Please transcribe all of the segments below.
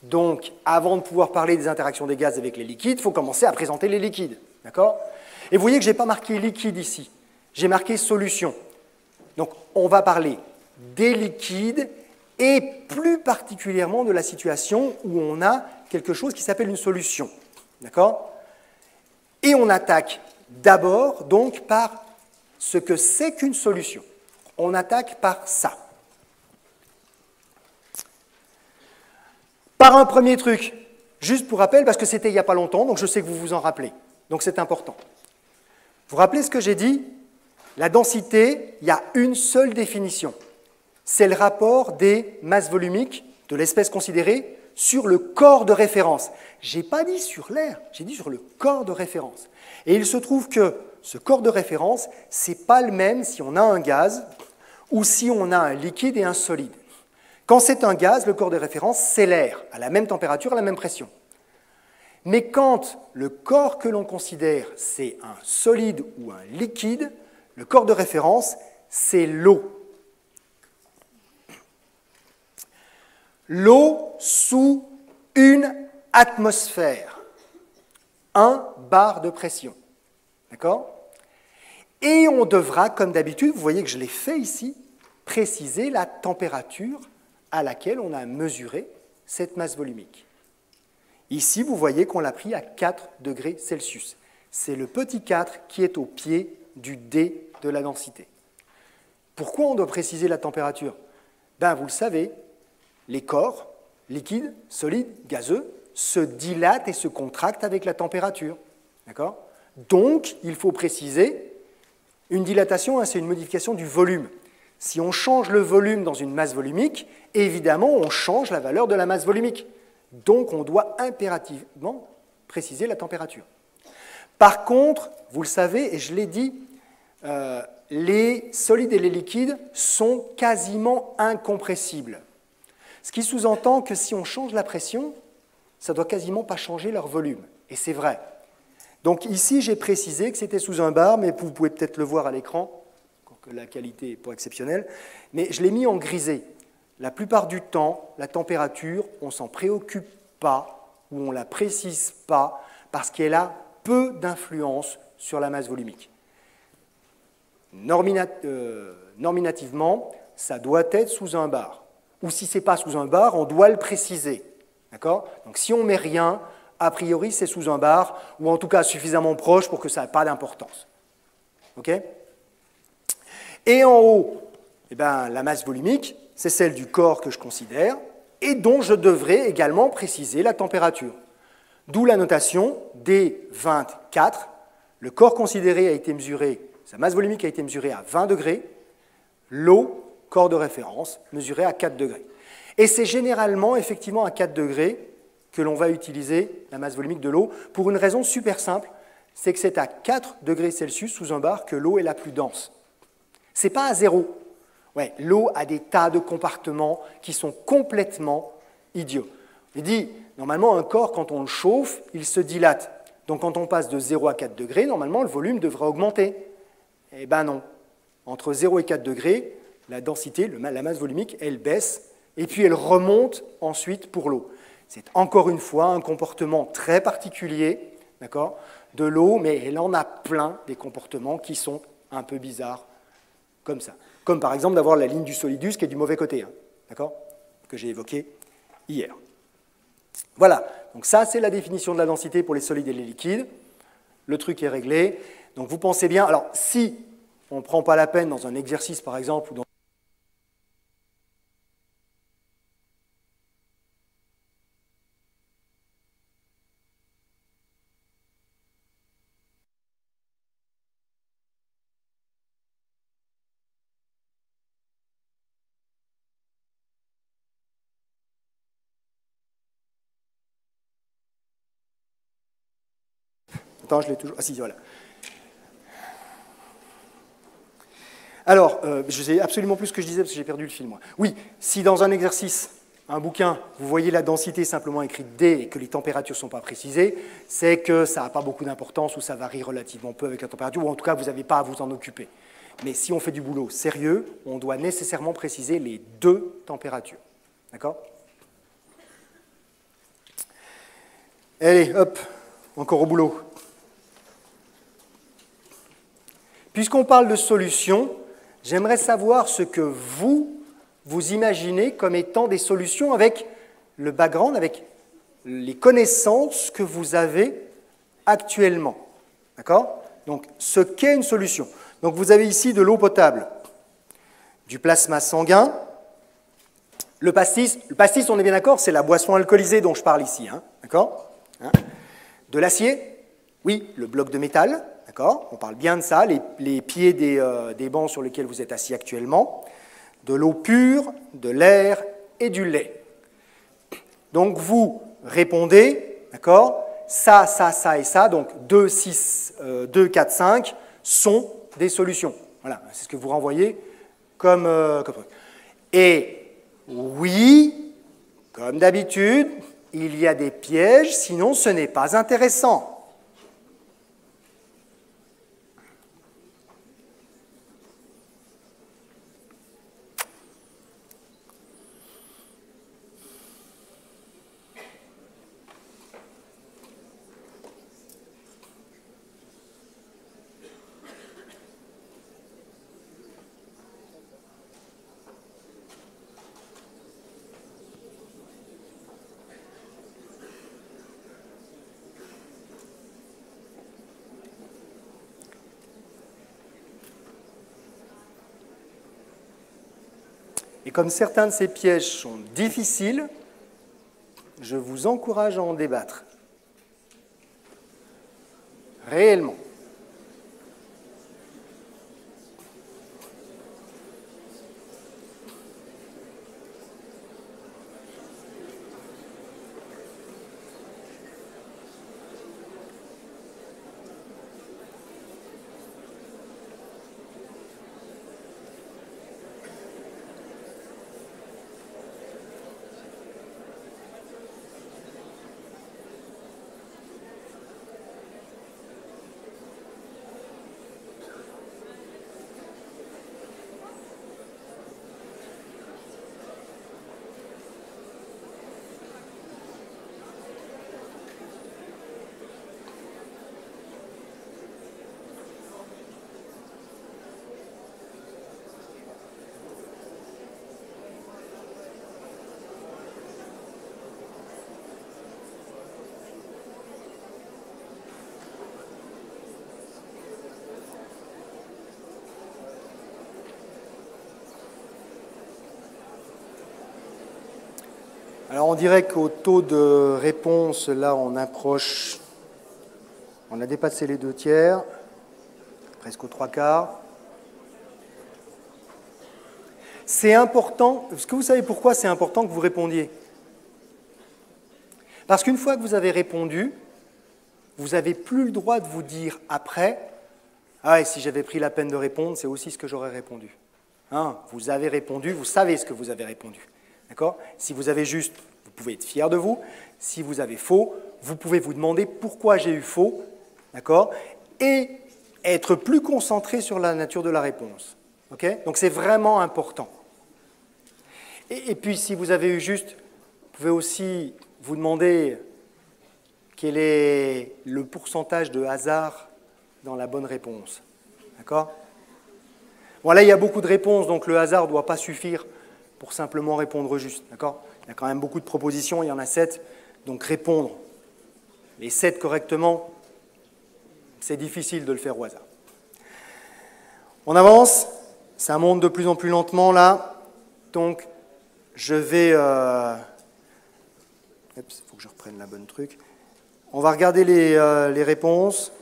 Donc, avant de pouvoir parler des interactions des gaz avec les liquides, il faut commencer à présenter les liquides. D'accord? Et vous voyez que je n'ai pas marqué liquide ici. J'ai marqué solution. Donc, on va parler des liquides et plus particulièrement de la situation où on a quelque chose qui s'appelle une solution. D'accord? Et on attaque d'abord donc par ce que c'est qu'une solution. On attaque par ça. Par un premier truc, juste pour rappel, parce que c'était il n'y a pas longtemps, donc je sais que vous vous en rappelez. Donc c'est important. Vous vous rappelez ce que j'ai dit? La densité, il y a une seule définition. C'est le rapport des masses volumiques de l'espèce considérée sur le corps de référence. Je n'ai pas dit sur l'air, j'ai dit sur le corps de référence. Et il se trouve que ce corps de référence, ce n'est pas le même si on a un gaz ou si on a un liquide et un solide. Quand c'est un gaz, le corps de référence, c'est l'air, à la même température, à la même pression. Mais quand le corps que l'on considère, c'est un solide ou un liquide, le corps de référence, c'est l'eau. L'eau sous une atmosphère, 1 bar de pression. D'accord? Et on devra, comme d'habitude, vous voyez que je l'ai fait ici, préciser la température à laquelle on a mesuré cette masse volumique. Ici, vous voyez qu'on l'a pris à 4 degrés Celsius. C'est le petit 4 qui est au pied du D de la densité. Pourquoi on doit préciser la température? Ben, vous le savez, les corps, liquides, solides, gazeux, se dilatent et se contractent avec la température. D'accord? Donc, il faut préciser une dilatation, c'est une modification du volume. Si on change le volume dans une masse volumique, évidemment, on change la valeur de la masse volumique. Donc, on doit impérativement préciser la température. Par contre, vous le savez, et je l'ai dit, les solides et les liquides sont quasiment incompressibles. Ce qui sous-entend que si on change la pression, ça ne doit quasiment pas changer leur volume. Et c'est vrai. Donc ici, j'ai précisé que c'était sous un bar, mais vous pouvez peut-être le voir à l'écran, que la qualité n'est pas exceptionnelle, mais je l'ai mis en grisé. La plupart du temps, la température, on ne s'en préoccupe pas ou on ne la précise pas parce qu'elle a peu d'influence sur la masse volumique. Normativement, ça doit être sous un bar. Ou si ce n'est pas sous un bar, on doit le préciser. D'accord? Donc si on ne met rien, a priori, c'est sous un bar, ou en tout cas suffisamment proche pour que ça n'ait pas d'importance. OK? Et en haut, eh ben, la masse volumique, c'est celle du corps que je considère, et dont je devrais également préciser la température. D'où la notation D24. Le corps considéré a été mesuré, sa masse volumique a été mesurée à 20 degrés, l'eau, corps de référence, mesuré à 4 degrés. Et c'est généralement, effectivement, à 4 degrés que l'on va utiliser la masse volumique de l'eau pour une raison super simple, c'est que c'est à 4 degrés Celsius sous un bar que l'eau est la plus dense. Ce n'est pas à 0. Ouais, l'eau a des tas de compartiments qui sont complètement idiots. Il dit, normalement, un corps, quand on le chauffe, il se dilate. Donc quand on passe de 0 à 4 degrés, normalement, le volume devrait augmenter. Eh bien non. Entre 0 et 4 degrés, la densité, la masse volumique, elle baisse, et puis elle remonte ensuite pour l'eau. C'est encore une fois un comportement très particulier, d'accord, de l'eau, mais elle en a plein des comportements qui sont un peu bizarres, comme ça. Comme par exemple d'avoir la ligne du solidus qui est du mauvais côté, hein, d'accord, que j'ai évoqué hier. Voilà, donc ça c'est la définition de la densité pour les solides et les liquides. Le truc est réglé. Donc vous pensez bien, alors si on ne prend pas la peine dans un exercice par exemple, ou dans Attends, je l'ai toujours. Ah si, voilà. Alors, je ne sais absolument plus ce que je disais parce que j'ai perdu le fil, moi. Oui, si dans un exercice, un bouquin, vous voyez la densité simplement écrite D et que les températures ne sont pas précisées, c'est que ça n'a pas beaucoup d'importance ou ça varie relativement peu avec la température, ou en tout cas, vous n'avez pas à vous en occuper. Mais si on fait du boulot sérieux, on doit nécessairement préciser les deux températures. D'accord ? Allez, hop, encore au boulot. Puisqu'on parle de solutions, j'aimerais savoir ce que vous imaginez comme étant des solutions avec le background, avec les connaissances que vous avez actuellement. D'accord? Donc, ce qu'est une solution. Donc, vous avez ici de l'eau potable, du plasma sanguin. Le pastis, on est bien d'accord, c'est la boisson alcoolisée dont je parle ici. Hein, d'accord? De l'acier, oui, le bloc de métal. D'accord? On parle bien de ça, les pieds des bancs sur lesquels vous êtes assis actuellement. De l'eau pure, de l'air et du lait. Donc, vous répondez, d'accord? Ça et ça, donc 2, 4, 5 sont des solutions. Voilà, c'est ce que vous renvoyez comme truc. Et oui, comme d'habitude, il y a des pièges, sinon ce n'est pas intéressant. Et comme certains de ces pièges sont difficiles, je vous encourage à en débattre. Réellement. Alors on dirait qu'au taux de réponse, là on approche, on a dépassé les 2 tiers, presque aux 3 quarts. C'est important, est-ce que vous savez pourquoi c'est important que vous répondiez? Parce qu'une fois que vous avez répondu, vous n'avez plus le droit de vous dire après « Ah, et si j'avais pris la peine de répondre, c'est aussi ce que j'aurais répondu. » Hein, vous avez répondu, vous savez ce que vous avez répondu. D'accord? Si vous avez juste, vous pouvez être fier de vous. Si vous avez faux, vous pouvez vous demander pourquoi j'ai eu faux. D'accord? Et être plus concentré sur la nature de la réponse. Okay? Donc c'est vraiment important. Et puis si vous avez eu juste, vous pouvez aussi vous demander quel est le pourcentage de hasard dans la bonne réponse. D'accord? Bon, là, il y a beaucoup de réponses, donc le hasard ne doit pas suffire pour simplement répondre juste. D'accord? Il y a quand même beaucoup de propositions, il y en a 7, donc répondre les 7 correctement, c'est difficile de le faire au hasard. On avance, ça monte de plus en plus lentement là, donc je vais... il faut que je reprenne la bonne truc. On va regarder les réponses.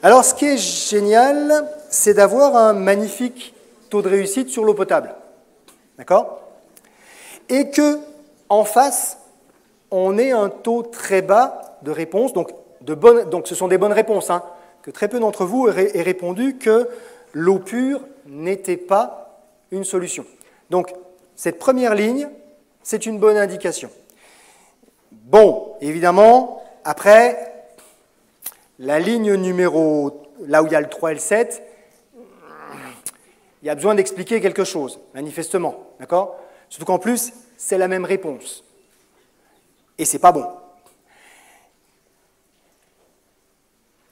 Alors, ce qui est génial, c'est d'avoir un magnifique taux de réussite sur l'eau potable. D'accord? Et que, en face, on ait un taux très bas de réponse, donc ce sont des bonnes réponses, hein, que très peu d'entre vous aient répondu que l'eau pure n'était pas une solution. Donc, cette première ligne, c'est une bonne indication. Bon, évidemment, après... La ligne numéro, là où il y a le 3 et le 7, il y a besoin d'expliquer quelque chose, manifestement. D'accord? Surtout qu'en plus, c'est la même réponse. Et c'est pas bon.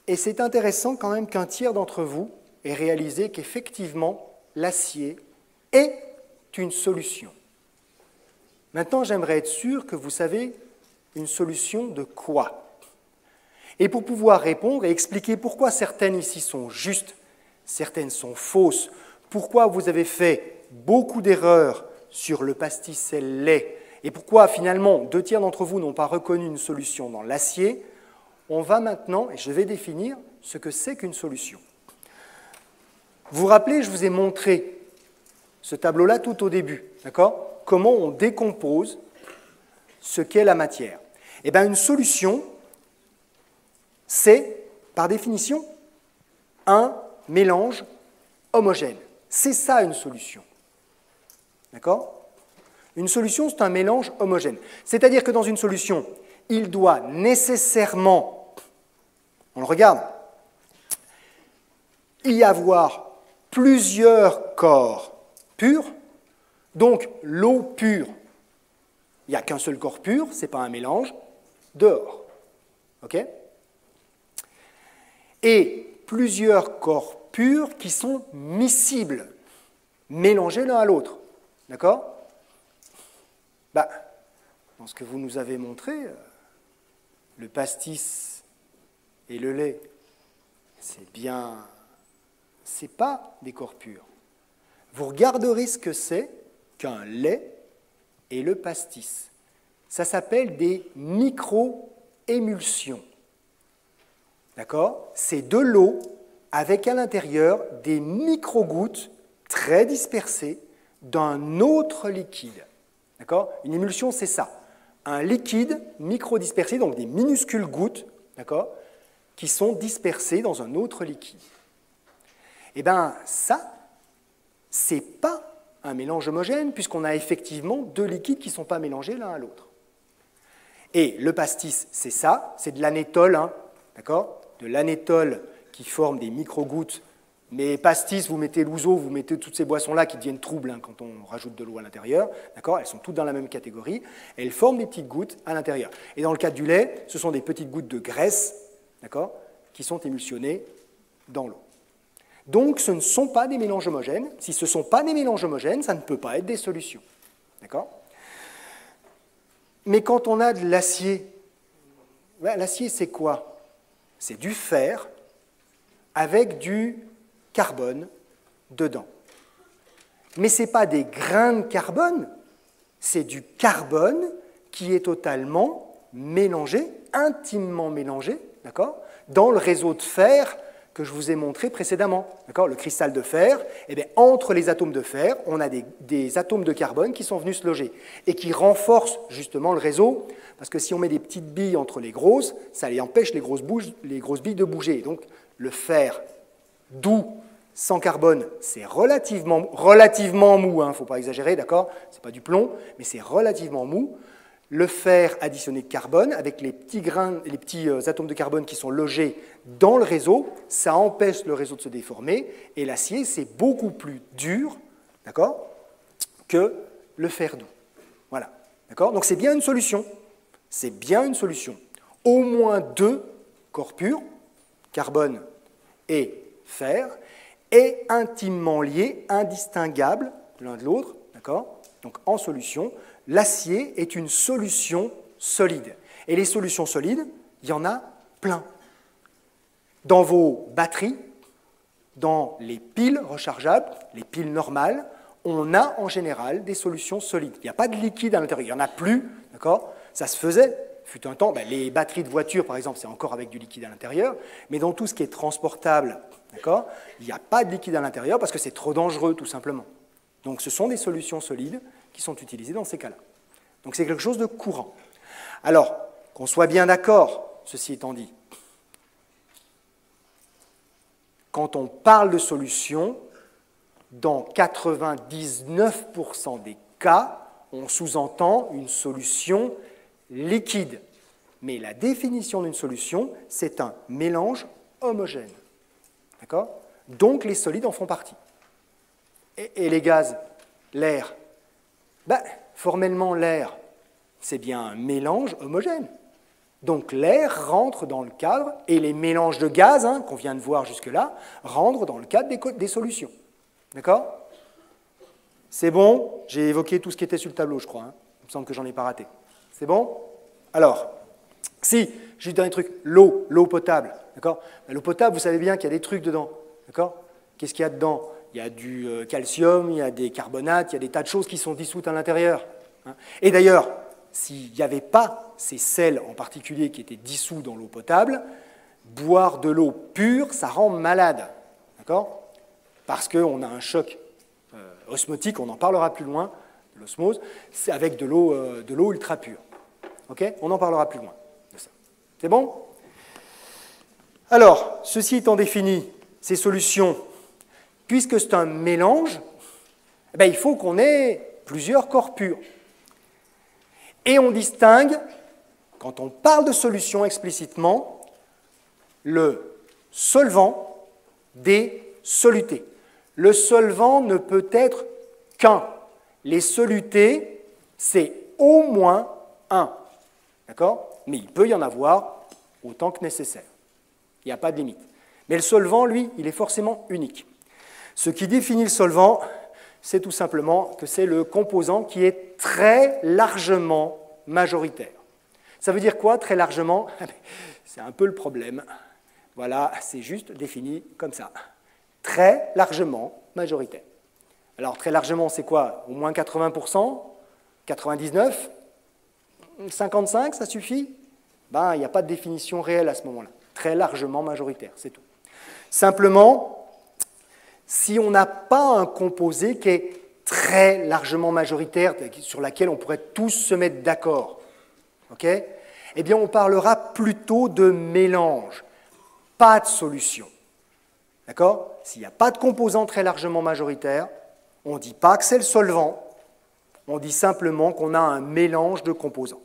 Et c'est intéressant quand même qu'un tiers d'entre vous ait réalisé qu'effectivement, l'acier est une solution. Maintenant, j'aimerais être sûr que vous savez une solution de quoi? Et pour pouvoir répondre et expliquer pourquoi certaines ici sont justes, certaines sont fausses, pourquoi vous avez fait beaucoup d'erreurs sur le pastis et le lait, et pourquoi finalement 2 tiers d'entre vous n'ont pas reconnu une solution dans l'acier, on va maintenant, et je vais définir ce que c'est qu'une solution. Vous vous rappelez, je vous ai montré ce tableau-là tout au début, d'accord? Comment on décompose ce qu'est la matière. Eh bien, une solution, c'est, par définition, un mélange homogène. C'est ça une solution. D'accord? Une solution, c'est un mélange homogène. C'est-à-dire que dans une solution, il doit nécessairement, on le regarde, y avoir plusieurs corps purs. Donc, l'eau pure, il n'y a qu'un seul corps pur, ce n'est pas un mélange, dehors. OK? Et plusieurs corps purs qui sont miscibles, mélangés l'un à l'autre. D'accord? Dans ce que vous nous avez montré, le pastis et le lait, c'est pas des corps purs. Vous regarderez ce que c'est qu'un lait et le pastis. Ça s'appelle des micro-émulsions. D'accord? C'est de l'eau avec à l'intérieur des micro-gouttes très dispersées d'un autre liquide. D'accord? Une émulsion, c'est ça. Un liquide micro-dispersé, donc des minuscules gouttes, d'accord, qui sont dispersées dans un autre liquide. Eh bien, ça, c'est pas un mélange homogène, puisqu'on a effectivement 2 liquides qui ne sont pas mélangés l'un à l'autre. Et le pastis, c'est ça, c'est de l'anétol, hein, d'accord? De l'anétol qui forme des micro-gouttes. Mais pastis, vous mettez l'ouzo, vous mettez toutes ces boissons-là qui deviennent troubles hein, quand on rajoute de l'eau à l'intérieur, d'accord? Elles sont toutes dans la même catégorie, et elles forment des petites gouttes à l'intérieur. Et dans le cas du lait, ce sont des petites gouttes de graisse, d'accord, qui sont émulsionnées dans l'eau. Donc, ce ne sont pas des mélanges homogènes. Si ce ne sont pas des mélanges homogènes, ça ne peut pas être des solutions. D'accord? Mais quand on a de l'acier, l'acier, c'est quoi? C'est du fer avec du carbone dedans. Mais ce n'est pas des grains de carbone, c'est du carbone qui est totalement mélangé, intimement mélangé, d'accord, dans le réseau de fer que je vous ai montré précédemment. Le cristal de fer, eh bien, entre les atomes de fer, on a des atomes de carbone qui sont venus se loger et qui renforcent justement le réseau, parce que si on met des petites billes entre les grosses, ça les empêche les grosses billes de bouger. Donc le fer doux sans carbone, c'est relativement mou, il ne faut pas exagérer, d'accord? Ce n'est pas du plomb, mais c'est relativement mou. Le fer additionné de carbone, avec les petits atomes de carbone qui sont logés dans le réseau, ça empêche le réseau de se déformer, et l'acier, c'est beaucoup plus dur, d'accord, que le fer doux. Voilà, d'accord? Donc c'est bien une solution. C'est bien une solution. Au moins 2 corps purs, carbone et fer, et intimement liés, indistinguables l'un de l'autre, d'accord? Donc en solution, l'acier est une solution solide. Et les solutions solides, il y en a plein. Dans vos batteries, dans les piles rechargeables, les piles normales, on a en général des solutions solides. Il n'y a pas de liquide à l'intérieur, il n'y en a plus, d'accord? Ça se faisait, fut un temps, les batteries de voiture par exemple, c'est encore avec du liquide à l'intérieur, mais dans tout ce qui est transportable, d'accord, il n'y a pas de liquide à l'intérieur parce que c'est trop dangereux tout simplement. Donc ce sont des solutions solides qui sont utilisées dans ces cas-là. Donc c'est quelque chose de courant. Alors, qu'on soit bien d'accord, ceci étant dit, quand on parle de solution, dans 99% des cas, on sous-entend une solution liquide. Mais la définition d'une solution, c'est un mélange homogène. D'accord? Donc les solides en font partie. Et les gaz, l'air, Ben, formellement, l'air, c'est bien un mélange homogène. Donc l'air rentre dans le cadre, et les mélanges de gaz, hein, qu'on vient de voir jusque-là, rentrent dans le cadre des solutions. D'accord? C'est bon? J'ai évoqué tout ce qui était sur le tableau, je crois. Hein. Il me semble que j'en ai pas raté. C'est bon? Alors, si, juste un truc, l'eau potable. D'accord? L'eau potable, vous savez bien qu'il y a des trucs dedans. D'accord? Qu'est-ce qu'il y a dedans? Il y a du calcium, il y a des carbonates, il y a des tas de choses qui sont dissoutes à l'intérieur. Hein. Et d'ailleurs, s'il n'y avait pas ces sels en particulier qui étaient dissous dans l'eau potable, boire de l'eau pure, ça rend malade. D'accord? Parce qu'on a un choc osmotique, on en parlera plus loin, de l'osmose, c'est avec de l'eau ultra pure. Okay? On en parlera plus loin de ça. C'est bon? Alors, ceci étant défini, ces solutions, puisque c'est un mélange, eh bien, il faut qu'on ait plusieurs corps purs. Et on distingue, quand on parle de solution explicitement, le solvant des solutés. Le solvant ne peut être qu'un. Les solutés, c'est au moins un. D'accord? Mais il peut y en avoir autant que nécessaire. Il n'y a pas de limite. Mais le solvant, lui, il est forcément unique. Ce qui définit le solvant, c'est tout simplement que c'est le composant qui est très largement majoritaire. Ça veut dire quoi, très largement? C'est un peu le problème. Voilà, c'est juste défini comme ça. Très largement majoritaire. Alors, très largement, c'est quoi? Au moins 80%? 99%? 55%, ça suffit? Ben, il n'y a pas de définition réelle à ce moment-là. Très largement majoritaire, c'est tout. Simplement, si on n'a pas un composé qui est très largement majoritaire, sur laquelle on pourrait tous se mettre d'accord, okay? Eh bien, on parlera plutôt de mélange, pas de solution. D'accord? S'il n'y a pas de composant très largement majoritaire, on ne dit pas que c'est le solvant, on dit simplement qu'on a un mélange de composants.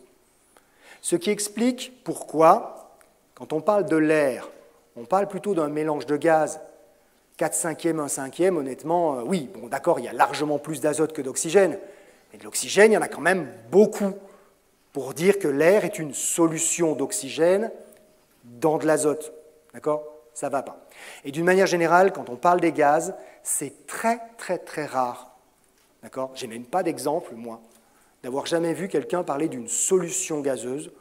Ce qui explique pourquoi, quand on parle de l'air, on parle plutôt d'un mélange de gaz 4/5, 1/5, honnêtement, oui, bon, d'accord, il y a largement plus d'azote que d'oxygène, mais de l'oxygène, il y en a quand même beaucoup pour dire que l'air est une solution d'oxygène dans de l'azote. D'accord? Ça ne va pas. Et d'une manière générale, quand on parle des gaz, c'est très, très, très rare. D'accord? Je n'ai même pas d'exemple, moi, d'avoir jamais vu quelqu'un parler d'une solution gazeuse.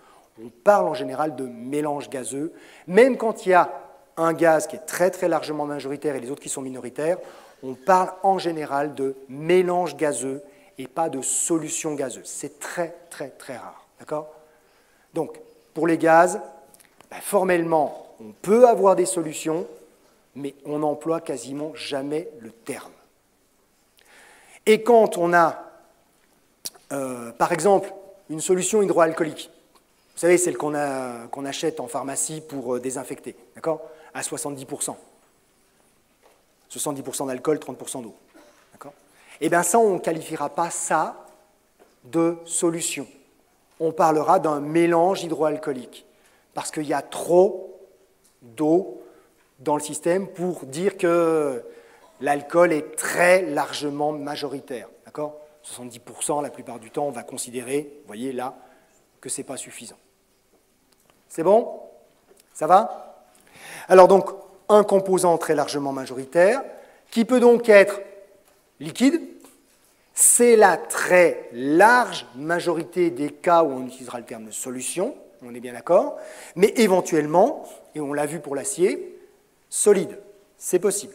On parle en général de mélange gazeux, même quand il y a un gaz qui est très très largement majoritaire et les autres qui sont minoritaires, on parle en général de mélange gazeux et pas de solution gazeuse. C'est très très très rare. D'accord? Donc, pour les gaz, formellement, on peut avoir des solutions, mais on n'emploie quasiment jamais le terme. Et quand on a, par exemple, une solution hydroalcoolique, vous savez, celle qu'on achète en pharmacie pour désinfecter, d'accord? À 70%. 70% d'alcool, 30% d'eau. D'accord? Eh bien ça, on ne qualifiera pas ça de solution. On parlera d'un mélange hydroalcoolique, parce qu'il y a trop d'eau dans le système pour dire que l'alcool est très largement majoritaire. D'accord? 70%, la plupart du temps, on va considérer, vous voyez là, que ce n'est pas suffisant. C'est bon? Ça va? Alors donc, un composant très largement majoritaire, qui peut donc être liquide, c'est la très large majorité des cas où on utilisera le terme de solution, on est bien d'accord, mais éventuellement, et on l'a vu pour l'acier, solide, c'est possible.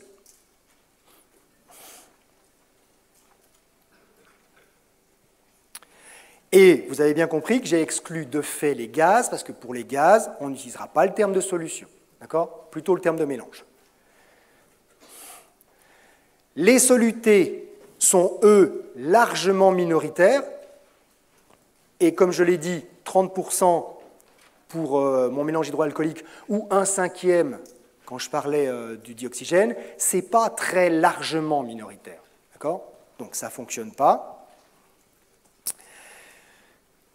Et vous avez bien compris que j'ai exclu de fait les gaz, parce que pour les gaz, on n'utilisera pas le terme de solution, d'accord? Plutôt le terme de mélange. Les solutés sont, eux, largement minoritaires, et comme je l'ai dit, 30% pour mon mélange hydroalcoolique, ou 1/5 quand je parlais du dioxygène, ce n'est pas très largement minoritaire, d'accord? Donc ça ne fonctionne pas.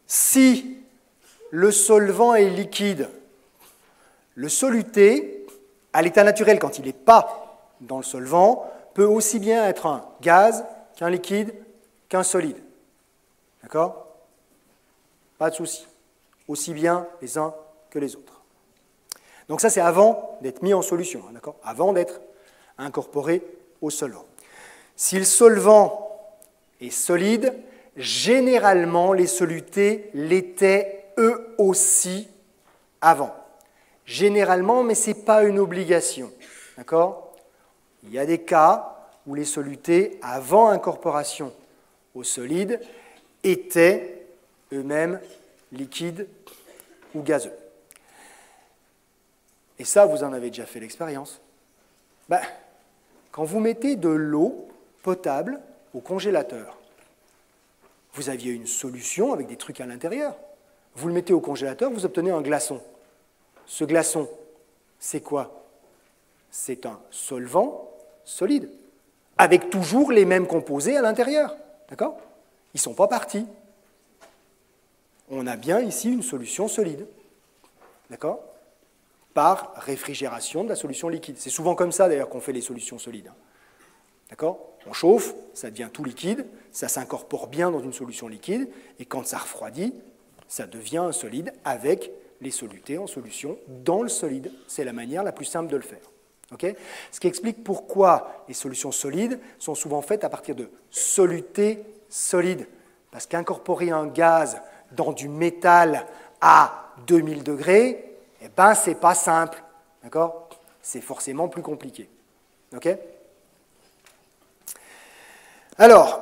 Si le solvant est liquide, le soluté, à l'état naturel, quand il n'est pas dans le solvant, peut aussi bien être un gaz qu'un liquide, qu'un solide. D'accord? Pas de souci. Aussi bien les uns que les autres. Donc ça, c'est avant d'être mis en solution, hein, d'accord? Avant d'être incorporé au solvant. Si le solvant est solide, généralement, les solutés l'étaient eux aussi avant. Généralement, mais ce n'est pas une obligation. D'accord? Il y a des cas où les solutés, avant incorporation au solide, étaient eux-mêmes liquides ou gazeux. Et ça, vous en avez déjà fait l'expérience. Quand vous mettez de l'eau potable au congélateur, vous aviez une solution avec des trucs à l'intérieur. Vous le mettez au congélateur, vous obtenez un glaçon. Ce glaçon, c'est quoi? C'est un solvant solide, avec toujours les mêmes composés à l'intérieur. D'accord? Ils ne sont pas partis. On a bien ici une solution solide. D'accord? Par réfrigération de la solution liquide. C'est souvent comme ça, d'ailleurs, qu'on fait les solutions solides. D'accord? On chauffe, ça devient tout liquide, ça s'incorpore bien dans une solution liquide, et quand ça refroidit, ça devient un solide avec les solutés en solution dans le solide. C'est la manière la plus simple de le faire. Okay? Ce qui explique pourquoi les solutions solides sont souvent faites à partir de solutés solides. Parce qu'incorporer un gaz dans du métal à 2000 degrés, eh ben, ce n'est pas simple. D'accord? C'est forcément plus compliqué. OK? Alors,